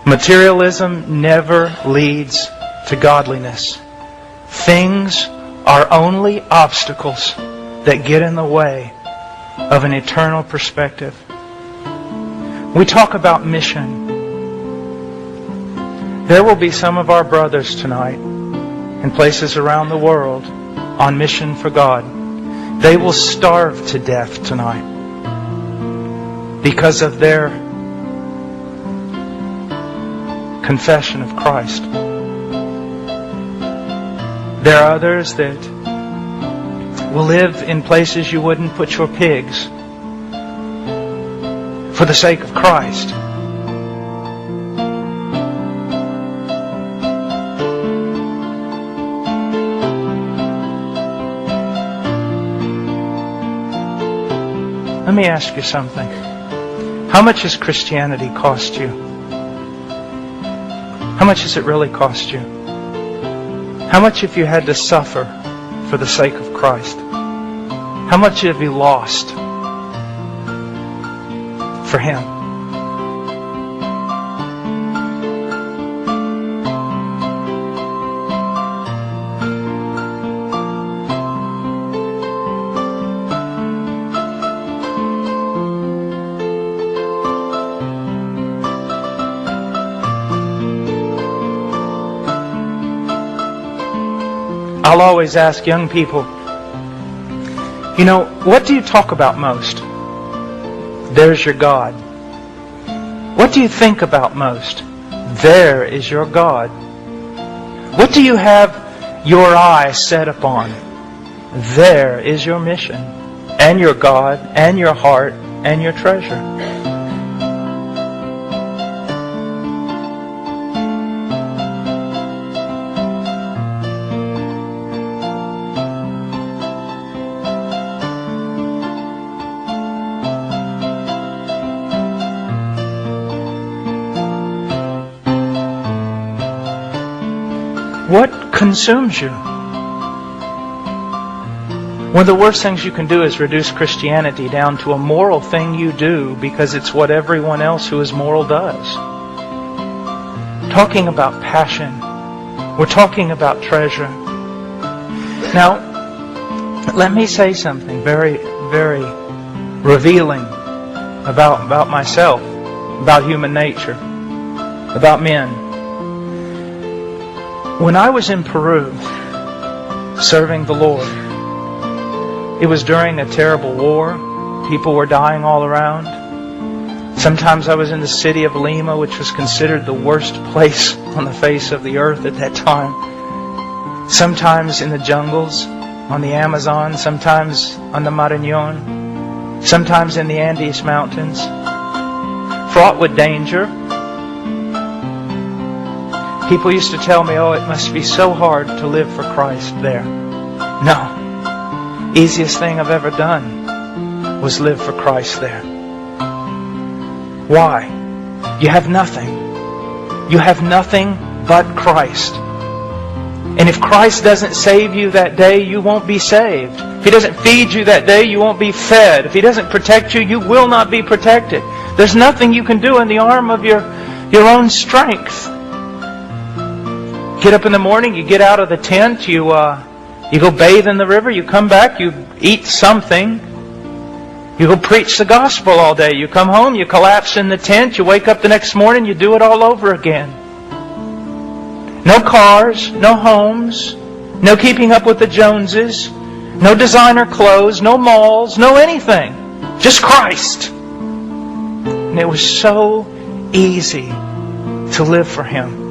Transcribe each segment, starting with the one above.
Materialism never leads to godliness. Things are only obstacles that get in the way of an eternal perspective. We talk about mission. There will be some of our brothers tonight in places around the world on mission for God. They will starve to death tonight because of their confession of Christ. There are others that will live in places you wouldn't put your pigs for the sake of Christ. Let me ask you something. How much has Christianity cost you? How much has it really cost you? How much have you had to suffer for the sake of Christ? How much have you lost for Him? I'll always ask young people, what do you talk about most? There's your God. What do you think about most? There is your God. What do you have your eye set upon? There is your mission, and your God, and your heart, and your treasure. What consumes you? One of the worst things you can do is reduce Christianity down to a moral thing you do because it's what everyone else who is moral does. Talking about passion. We're talking about treasure. Now, let me say something very, very revealing about myself, about human nature, about men. When I was in Peru serving the Lord, it was during a terrible war. People were dying all around. Sometimes I was in the city of Lima, which was considered the worst place on the face of the earth at that time. Sometimes in the jungles, on the Amazon, sometimes on the Marañón, sometimes in the Andes Mountains, fraught with danger. People used to tell me, it must be so hard to live for Christ there. No. Easiest thing I've ever done was live for Christ there. Why? You have nothing. You have nothing but Christ. And if Christ doesn't save you that day, you won't be saved. If He doesn't feed you that day, you won't be fed. If He doesn't protect you, you will not be protected. There's nothing you can do in the arm of your own strength. Get up in the morning, you get out of the tent, you go bathe in the river, you come back, you eat something. You go preach the gospel all day. You come home, you collapse in the tent, you wake up the next morning, you do it all over again. No cars, no homes, no keeping up with the Joneses, no designer clothes, no malls, no anything. Just Christ. And it was so easy to live for Him.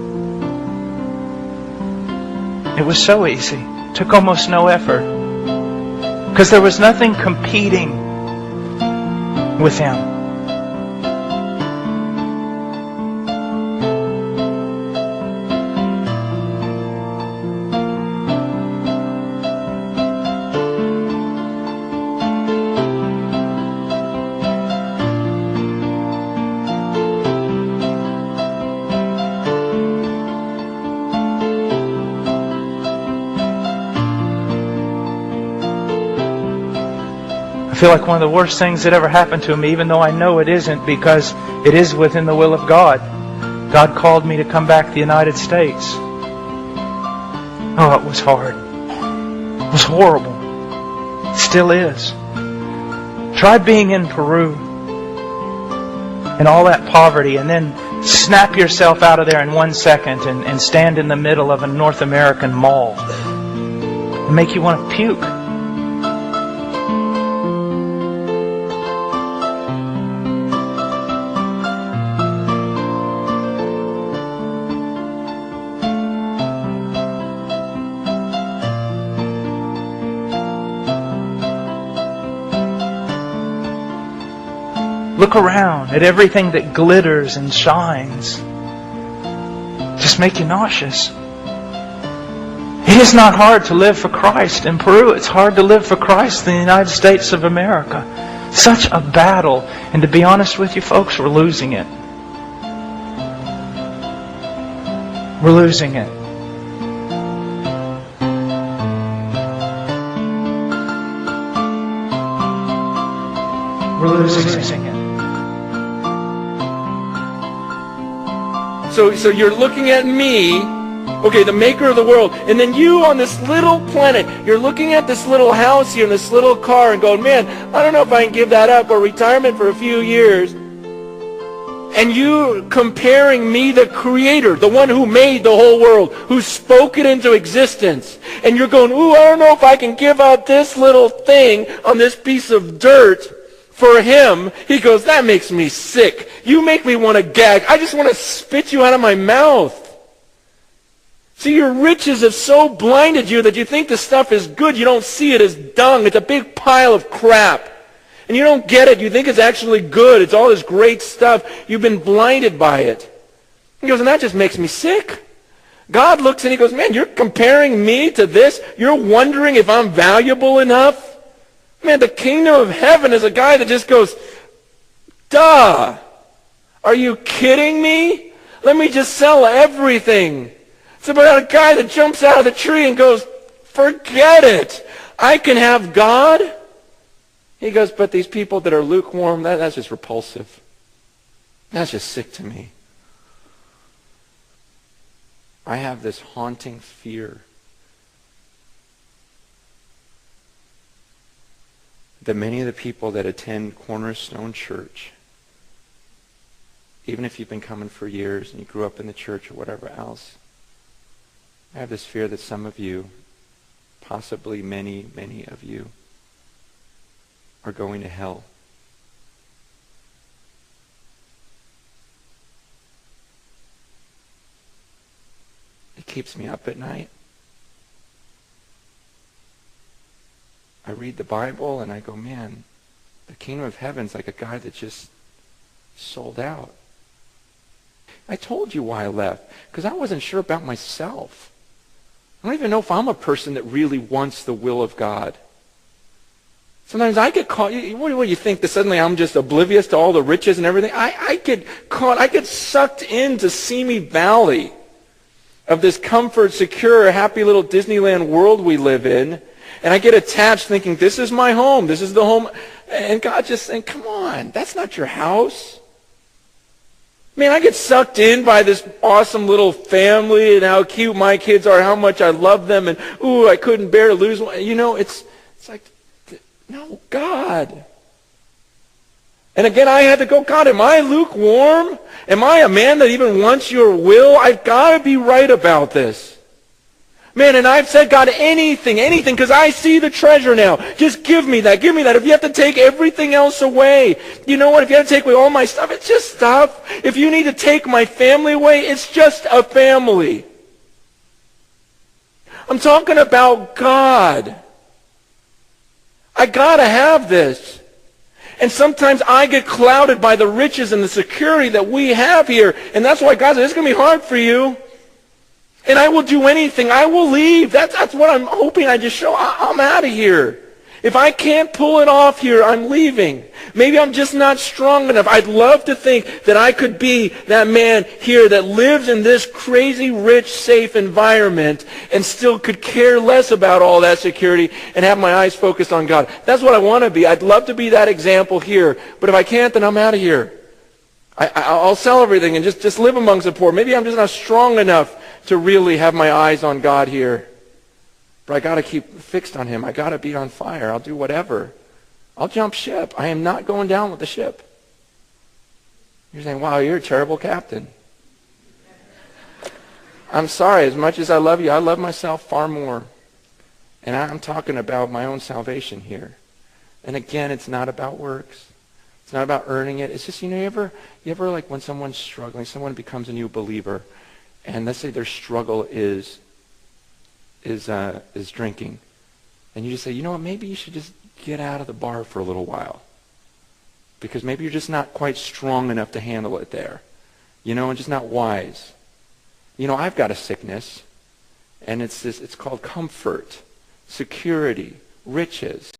It was so easy. It took almost no effort. Because there was nothing competing with Him. I feel like one of the worst things that ever happened to me, even though I know it isn't, because it is within the will of God, God called me to come back to the United States. Oh, it was hard. It was horrible. It still is. Try being in Peru in all that poverty and then snap yourself out of there in 1 second and stand in the middle of a North American mall. It'll make you want to puke. Look around at everything that glitters and shines. Just make you nauseous. It is not hard to live for Christ in Peru. It's hard to live for Christ in the United States of America. Such a battle. And to be honest with you folks, we're losing it. We're losing it. We're losing it. So you're looking at me, okay, the maker of the world, and then you on this little planet, you're looking at this little house here and this little car and going, man, I don't know if I can give that up or retirement for a few years. And you comparing me, the creator, the one who made the whole world, who spoke it into existence. And you're going, ooh, I don't know if I can give up this little thing on this piece of dirt for him. He goes, that makes me sick. You make me want to gag. I just want to spit you out of my mouth. See, your riches have so blinded you that you think the stuff is good. You don't see it as dung. It's a big pile of crap. And you don't get it. You think it's actually good. It's all this great stuff. You've been blinded by it. He goes, and that just makes me sick. God looks and he goes, man, you're comparing me to this? You're wondering if I'm valuable enough? Man, the kingdom of heaven is a guy that just goes, duh. Are you kidding me? Let me just sell everything. It's about a guy that jumps out of the tree and goes, forget it. I can have God. He goes, but these people that are lukewarm, that's just repulsive. That's just sick to me. I have this haunting fear that many of the people that attend Cornerstone Church, even if you've been coming for years and you grew up in the church or whatever else, I have this fear that some of you, possibly many, many of you, are going to hell. It keeps me up at night. I read the Bible and I go, man, the kingdom of heaven's like a guy that just sold out. I told you why I left, because I wasn't sure about myself. I don't even know if I'm a person that really wants the will of God. Sometimes I get caught, what do you think, that suddenly I'm just oblivious to all the riches and everything? I get caught, I get sucked into Simi Valley of this comfort, secure, happy little Disneyland world we live in. And I get attached thinking, this is my home, this is the home. And God just saying, come on, that's not your house. Man, I get sucked in by this awesome little family and how cute my kids are, how much I love them, and ooh, I couldn't bear to lose one. You know, it's like, no, God. And again, I had to go, God, am I lukewarm? Am I a man that even wants your will? I've got to be right about this. Man, and I've said, God, anything, because I see the treasure now. Just give me that, give me that. If you have to take everything else away, you know what? If you have to take away all my stuff, it's just stuff. If you need to take my family away, it's just a family. I'm talking about God. I got to have this. And sometimes I get clouded by the riches and the security that we have here. And that's why God said, it's going to be hard for you. And I will do anything. I will leave. That's what I'm hoping I just show. I'm out of here. If I can't pull it off here, I'm leaving. Maybe I'm just not strong enough. I'd love to think that I could be that man here that lives in this crazy, rich, safe environment and still could care less about all that security and have my eyes focused on God. That's what I want to be. I'd love to be that example here. But if I can't, then I'm out of here. I'll sell everything and just live amongst the poor. Maybe I'm just not strong enough to really have my eyes on God here. But I got to keep fixed on him. I got to be on fire. I'll do whatever. I'll jump ship. I am not going down with the ship. You're saying, wow, you're a terrible captain. I'm sorry. As much as I love you, I love myself far more. And I'm talking about my own salvation here. And again, it's not about works. It's not about earning it. It's just, you ever like when someone's struggling, someone becomes a new believer, and let's say their struggle is drinking. And you just say, you know what, maybe you should just get out of the bar for a little while. Because maybe you're just not quite strong enough to handle it there. And just not wise. I've got a sickness, and it's called comfort, security, riches.